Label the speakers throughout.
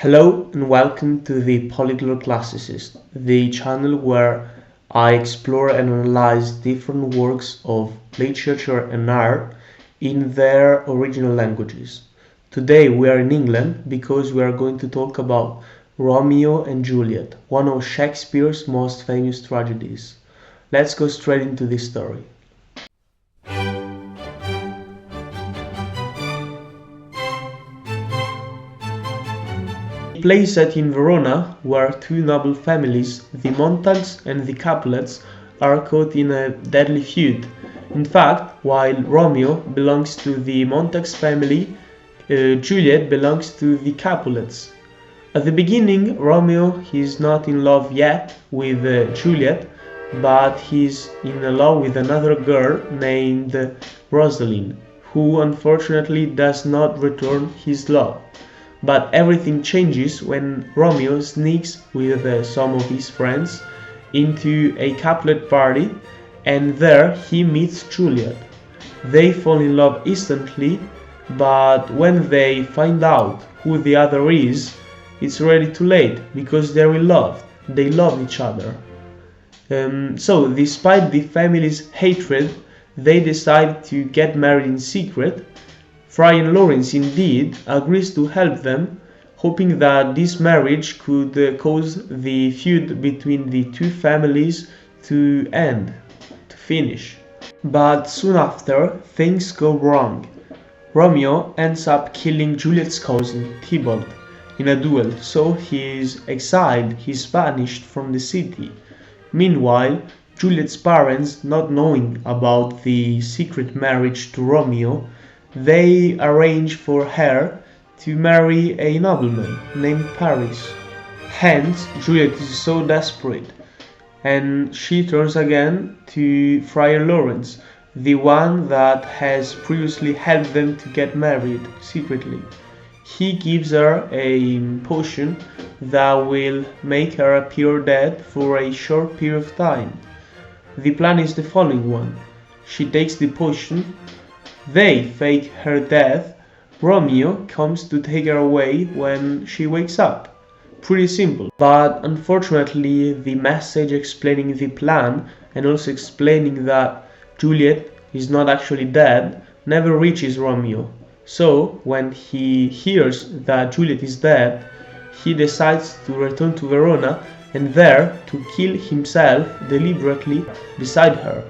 Speaker 1: Hello and welcome to the Polyglot Classicist, the channel where I explore and analyze different works of literature and art in their original languages. Today we are in England because we are going to talk about Romeo and Juliet, one of Shakespeare's most famous tragedies. Let's go straight into this story. The play set in Verona, where two noble families, the Montagues and the Capulets, are caught in a deadly feud. In fact, while Romeo belongs to the Montagues family, Juliet belongs to the Capulets. At the beginning, Romeo is not in love yet with Juliet, but he's in love with another girl named Rosalind, who unfortunately does not return his love. But everything changes when Romeo sneaks with some of his friends into a Capulet party, and there he meets Juliet. They fall in love instantly, but when they find out who the other is, it's already too late because they're in love. They love each other. So despite the family's hatred, they decide to get married in secret. Friar Lawrence indeed agrees to help them, hoping that this marriage could cause the feud between the two families to end, to finish. But soon after, things go wrong. Romeo ends up killing Juliet's cousin, Tybalt, in a duel, so he is exiled, he's banished from the city. Meanwhile, Juliet's parents, not knowing about the secret marriage to Romeo, they arrange for her to marry a nobleman named Paris. Hence, Juliet is so desperate, and she turns again to Friar Lawrence, the one that has previously helped them to get married secretly. He gives her a potion that will make her appear dead for a short period of time. The plan is the following one. She takes the potion, they fake her death, Romeo comes to take her away when she wakes up. Pretty simple. But unfortunately, the message explaining the plan and also explaining that Juliet is not actually dead never reaches Romeo. So when he hears that Juliet is dead, he decides to return to Verona and there to kill himself deliberately beside her.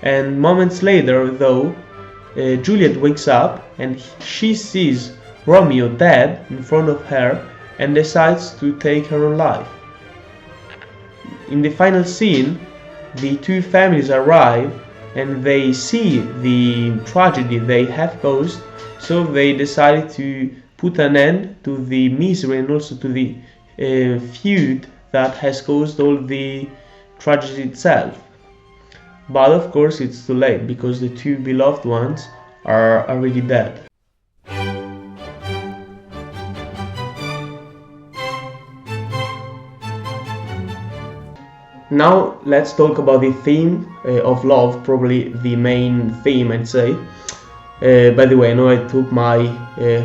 Speaker 1: And moments later, though, Juliet wakes up and she sees Romeo dead in front of her and decides to take her own life. In the final scene, the two families arrive and they see the tragedy they have caused, so they decided to put an end to the misery and also to the feud that has caused all the tragedy itself. But of course it's too late because the two beloved ones are already dead. Now let's talk about the theme of love, probably the main theme I'd say. By the way, I know I took my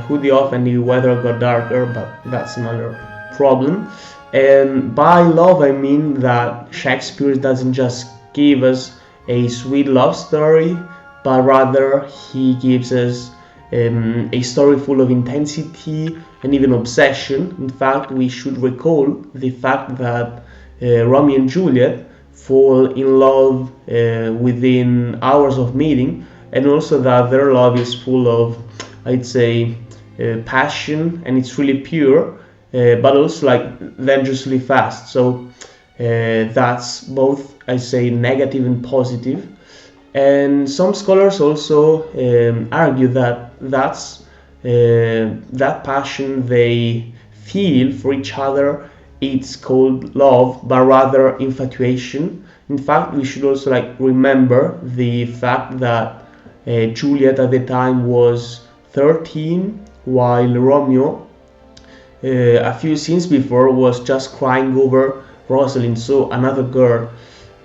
Speaker 1: hoodie off and the weather got darker, but that's another problem. And by love I mean that Shakespeare doesn't just give us a sweet love story, but rather he gives us a story full of intensity and even obsession. In fact, we should recall the fact that Romeo and Juliet fall in love within hours of meeting, and also that their love is full of, I'd say, passion, and it's really pure, but also like dangerously fast. So that's both, I say, negative and positive. And some scholars also argue that that passion they feel for each other, it's called love, but rather infatuation. In fact, we should also remember the fact that Juliet at the time was 13, while Romeo a few scenes before was just crying over Rosalind, so another girl.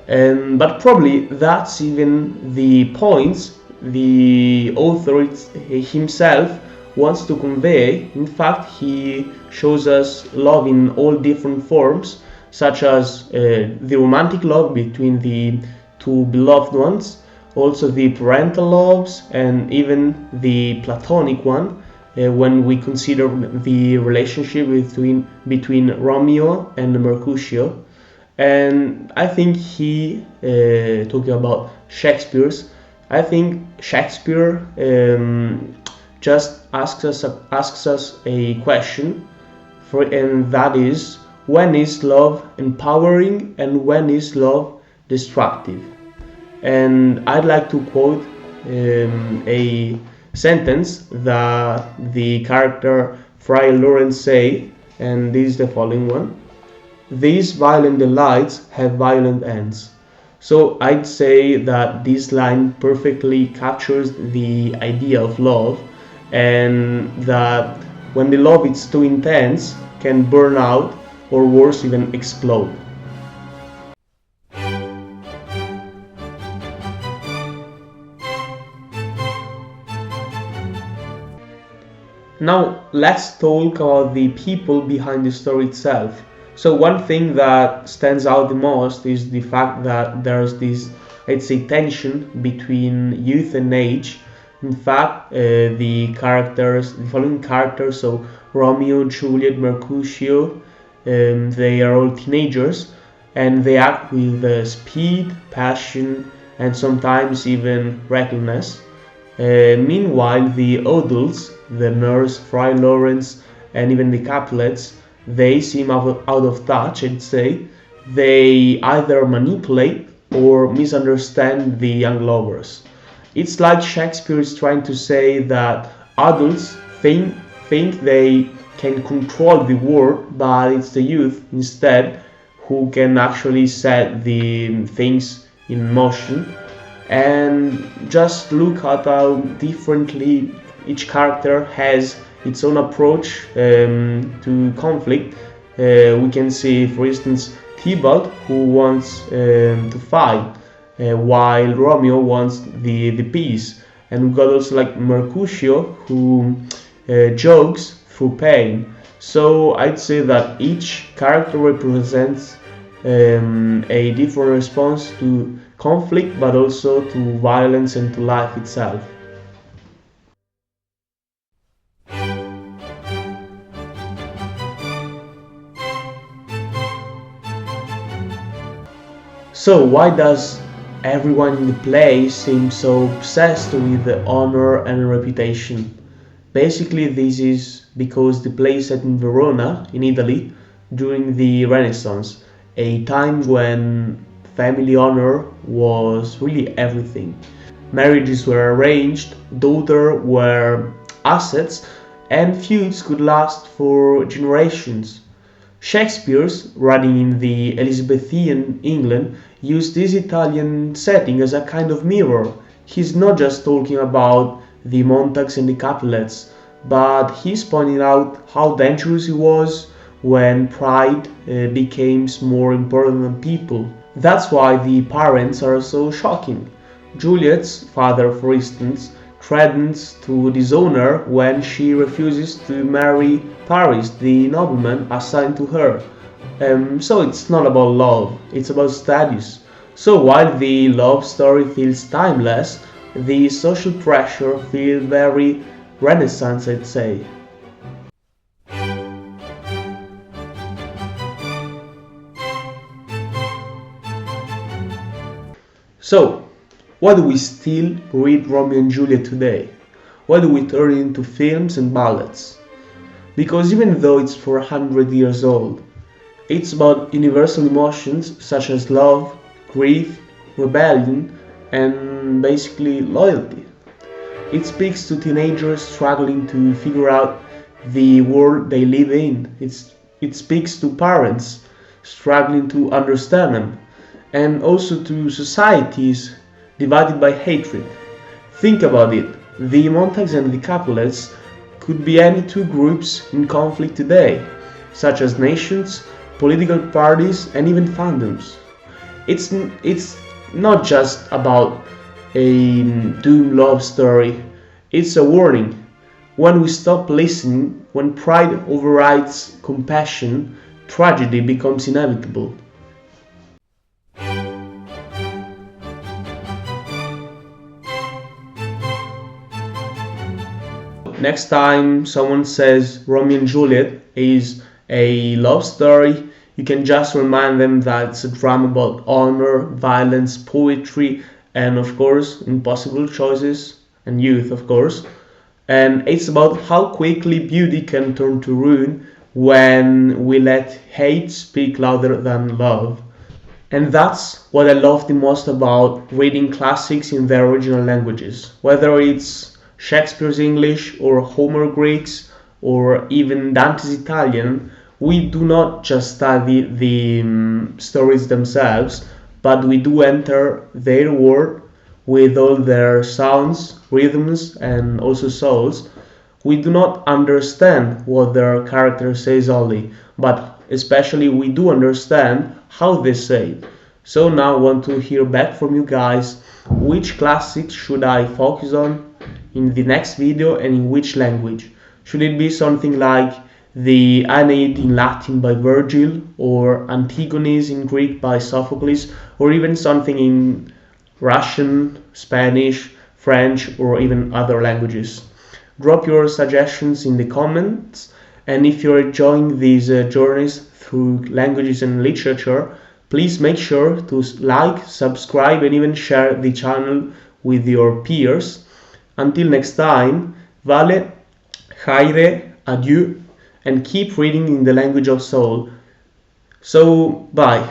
Speaker 1: But probably that's even the points the author himself wants to convey. In fact, he shows us love in all different forms, such as the romantic love between the two beloved ones, also the parental loves, and even the platonic one, when we consider the relationship between Romeo and Mercutio. And I think talking about Shakespeare's, I think Shakespeare just asks us a question, and that is, when is love empowering and when is love destructive? And I'd like to quote a sentence that the character Friar Lawrence say, and this is the following one: "These violent delights have violent ends." So I'd say that this line perfectly captures the idea of love, and that when the love is too intense, can burn out, or worse, even explode. Now let's talk about the people behind the story itself. So one thing that stands out the most is the fact that there's this, I'd say, tension between youth and age. In fact, the following characters, so Romeo, Juliet, Mercutio, they are all teenagers, and they act with speed, passion, and sometimes even recklessness. Meanwhile, the adults, the nurse, Fry Lawrence, and even the Capulets, they seem out of touch, I'd say. They either manipulate or misunderstand the young lovers. It's like Shakespeare is trying to say that adults think they can control the world, but it's the youth instead who can actually set the things in motion. And just look at how differently each character has its own approach to conflict. We can see, for instance, Tybalt, who wants to fight, while Romeo wants the peace. And we've got also like Mercutio, who jokes through pain. So I'd say that each character represents a different response to conflict, but also to violence and to life itself. So why does everyone in the play seem so obsessed with the honor and reputation? Basically, this is because the play is set in Verona, in Italy, during the Renaissance, a time when family honor was really everything. Marriages were arranged, daughters were assets, and feuds could last for generations. Shakespeare's, writing in the Elizabethan England, used this Italian setting as a kind of mirror. He's not just talking about the Montagues and the Capulets, but he's pointing out how dangerous it was when pride became more important than people. That's why the parents are so shocking. Juliet's father, for instance, threatens to disown her when she refuses to marry Paris, the nobleman assigned to her. So it's not about love, it's about status. So while the love story feels timeless, the social pressure feels very Renaissance, I'd say. So, why do we still read Romeo and Juliet today? Why do we turn it into films and ballads? Because even though it's 400 years old, it's about universal emotions such as love, grief, rebellion, and basically loyalty. It speaks to teenagers struggling to figure out the world they live in. It speaks to parents struggling to understand them, and also to societies divided by hatred. Think about it. The Montagues and the Capulets could be any two groups in conflict today, such as nations, political parties, and even fandoms. It's not just about a doom love story, it's a warning. When we stop listening, when pride overrides compassion, tragedy becomes inevitable. Next time someone says Romeo and Juliet is a love story, you can just remind them that it's a drama about honor, violence, poetry, and of course, impossible choices, and youth, of course. And it's about how quickly beauty can turn to ruin when we let hate speak louder than love. And that's what I love the most about reading classics in their original languages. Whether it's Shakespeare's English or Homer Greek's or even Dante's Italian, we do not just study the stories themselves, but we do enter their world with all their sounds, rhythms, and also souls. We do not understand what their character says only, but especially we do understand how they say it. So now I want to hear back from you guys which classics should I focus on in the next video and in which language. Should it be something like the Aeneid in Latin by Virgil or Antigones in Greek by Sophocles or even something in Russian, Spanish, French or even other languages? Drop your suggestions in the comments, and if you're enjoying these journeys through languages and literature, please make sure to like, subscribe and even share the channel with your peers. Until next time, vale, haire, adieu, and keep reading in the language of soul. So, bye.